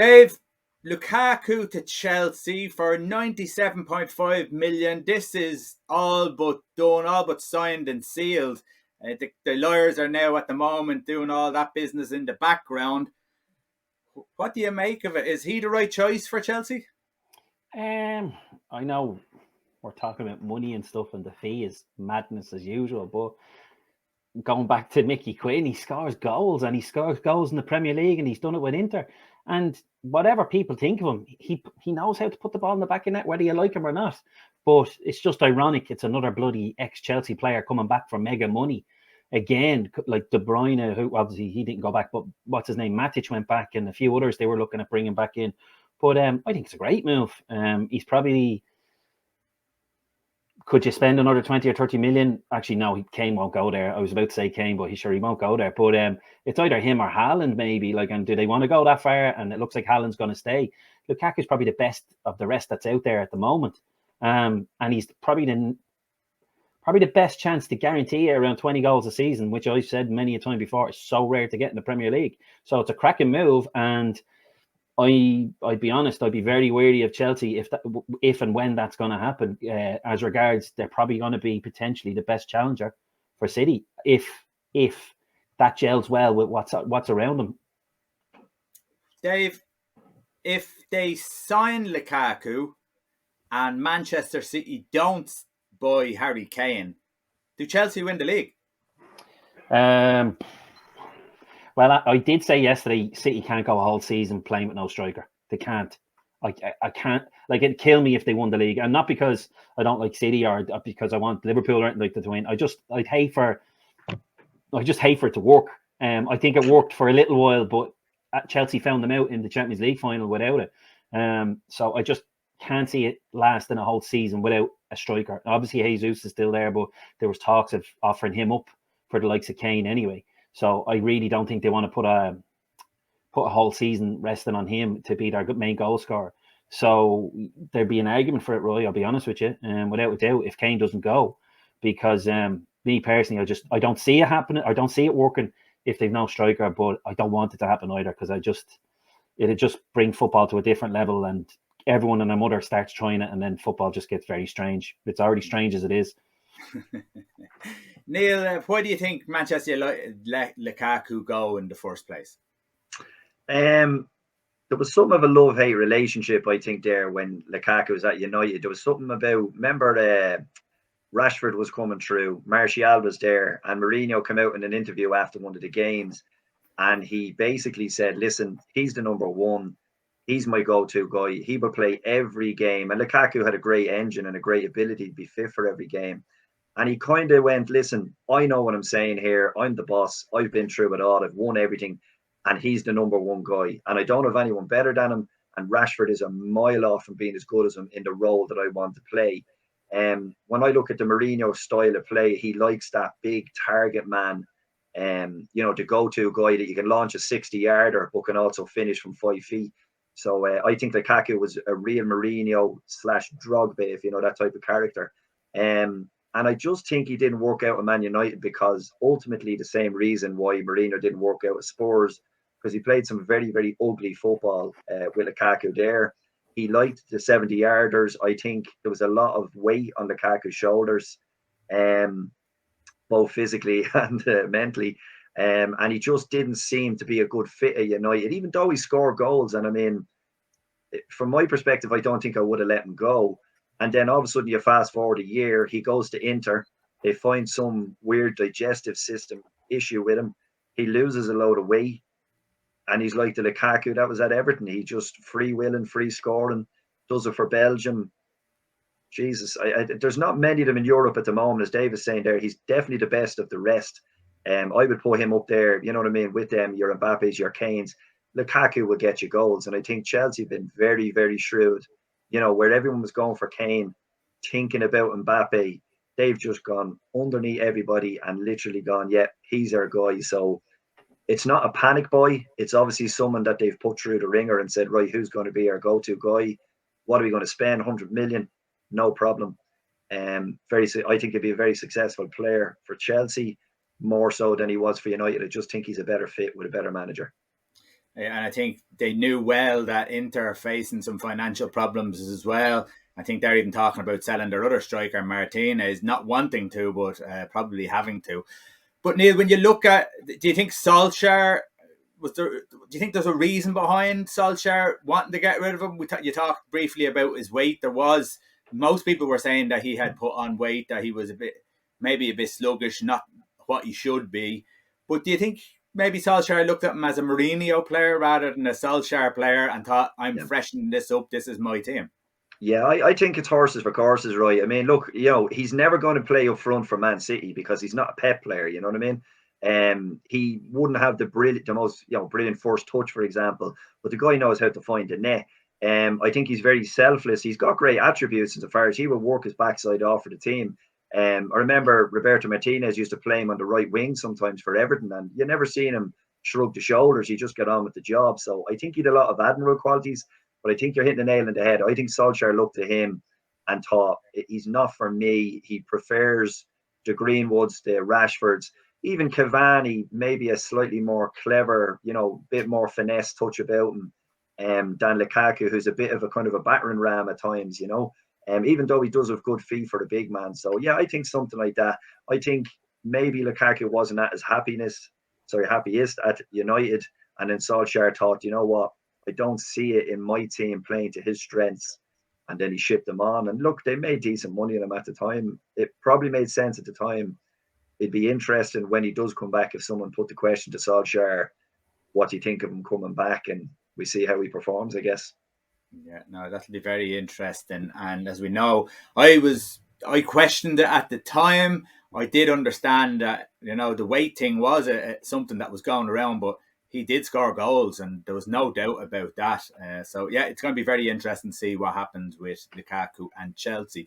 Dave, Lukaku to Chelsea for 97.5 million. This is all but done, all but signed and sealed. The lawyers are now at the moment doing all that business in the background. What do you make of it? Is he the right choice for Chelsea? I know we're talking about money and stuff, and the fee is madness as usual. But going back to Mickey Quinn, he scores goals, and he scores goals in the Premier League, and he's done it with Inter. And whatever people think of him, he knows how to put the ball in the back of net, whether you like him or not. But it's just ironic. It's another bloody ex-Chelsea player coming back for mega money. Again, like De Bruyne, who obviously he didn't go back, but what's his name? Matic went back, and a few others they were looking at bringing back in. But I think it's a great move. He's probably... Could you spend another 20 or 30 million? Actually, no, Kane won't go there. I was about to say Kane, but he won't go there. But it's either him or Haaland, maybe. And do they want to go that far? And it looks like Haaland's going to stay. Lukaku's probably the best of the rest that's out there at the moment. And he's probably the best chance to guarantee around 20 goals a season, which I've said many a time before is so rare to get in the Premier League. So it's a cracking move, and I'd be honest, I'd be very wary of Chelsea if and when that's going to happen. As regards, they're probably going to be potentially the best challenger for City if that gels well with what's around them. Dave, if they sign Lukaku and Manchester City don't buy Harry Kane, do Chelsea win the league? Well, I did say yesterday, City can't go a whole season playing with no striker. They can't. I can't. It'd kill me if they won the league, and not because I don't like City or because I want Liverpool or anything like that to win. I'd hate for it to work. I think it worked for a little while, but Chelsea found them out in the Champions League final without it. So I just can't see it lasting a whole season without a striker. Obviously, Jesus is still there, but there was talks of offering him up for the likes of Kane anyway. So I really don't think they want to put a whole season resting on him to be their main goal scorer. So there'd be an argument for it, Roy. I'll be honest with you, without a doubt, if Kane doesn't go, because me personally, I don't see it happening. I don't see it working if they've no striker, but I don't want it to happen either, because it'd just bring football to a different level, and everyone and their mother starts trying it, and then football just gets very strange. It's already strange as it is. Neil, why do you think Manchester let Lukaku go in the first place? There was something of a love-hate relationship, I think, there when Lukaku was at United. There was something about, remember, Rashford was coming through, Martial was there, and Mourinho came out in an interview after one of the games, and he basically said, listen, he's the number one. He's my go-to guy. He will play every game. And Lukaku had a great engine and a great ability to be fit for every game. And he kind of went, listen, I know what I'm saying here. I'm the boss. I've been through it all. I've won everything. And he's the number one guy. And I don't have anyone better than him. And Rashford is a mile off from being as good as him in the role that I want to play. When I look at the Mourinho style of play, he likes that big target man, the go-to guy that you can launch a 60-yarder, but can also finish from 5 feet. So I think Lukaku was a real Mourinho / Drogba, if you know that type of character. And I just think he didn't work out at Man United because ultimately the same reason why Mourinho didn't work out at Spurs, because he played some very, very ugly football with Lukaku there. He liked the 70-yarders. I think there was a lot of weight on Lukaku's shoulders, both physically and mentally. And he just didn't seem to be a good fit at United, even though he scored goals. And I mean, from my perspective, I don't think I would have let him go. And then all of a sudden, you fast forward a year, he goes to Inter. They find some weird digestive system issue with him. He loses a load of weight. And he's like the Lukaku that was at Everton. He just free willing, free scoring, does it for Belgium. Jesus, there's not many of them in Europe at the moment, as Dave is saying there. He's definitely the best of the rest. I would put him up there, you know what I mean, with them, your Mbappe's, your Kanes. Lukaku will get you goals. And I think Chelsea have been very, very shrewd. Where everyone was going for Kane, thinking about Mbappe, they've just gone underneath everybody and literally gone, yeah, he's our guy. So it's not a panic buy. It's obviously someone that they've put through the ringer and said, right, who's going to be our go-to guy? What are we going to spend? 100 million? No problem. I think he'd be a very successful player for Chelsea, more so than he was for United. I just think he's a better fit with a better manager. And I think they knew well that Inter are facing some financial problems as well. I think they're even talking about selling their other striker, Martinez, not wanting to, but probably having to. But Neil, when you look at, do you think Solskjaer was there? Do you think there's a reason behind Solskjaer wanting to get rid of him? You talked briefly about his weight. There was, most people were saying that he had put on weight, that he was maybe a bit sluggish, not what he should be. But do you think maybe Solskjaer looked at him as a Mourinho player rather than a Solskjaer player and thought, I'm Yeah. freshening this up, this is my team? Yeah, I think it's horses for courses, right? I mean, look, he's never going to play up front for Man City because he's not a Pep player. You know what I mean? He wouldn't have the most brilliant first touch, for example. But the guy knows how to find the net. I think he's very selfless. He's got great attributes as far as he will work his backside off for the team. I remember Roberto Martinez used to play him on the right wing sometimes for Everton, and you never seen him shrug the shoulders. He just got on with the job. So I think he had a lot of admirable qualities. But I think you're hitting the nail on the head. I think Solskjaer looked at him and thought, he's not for me. He prefers the Greenwoods, the Rashfords, even Cavani, maybe a slightly more clever, bit more finesse touch about him than Lukaku, who's a bit of a kind of a battering ram at times, even though he does have good feet for the big man. So, yeah, I think something like that. I think maybe Lukaku wasn't at his happiest at United. And then Solskjaer thought, you know what? I don't see it in my team playing to his strengths. And then he shipped them on. And look, they made decent money on him at the time. It probably made sense at the time. It'd be interesting when he does come back if someone put the question to Solskjaer, what do you think of him coming back? And we see how he performs, I guess. Yeah, no, that'll be very interesting. And as we know, I questioned it at the time. I did understand that, the weight thing was something that was going around, but he did score goals, and there was no doubt about that. So, yeah, it's going to be very interesting to see what happens with Lukaku and Chelsea.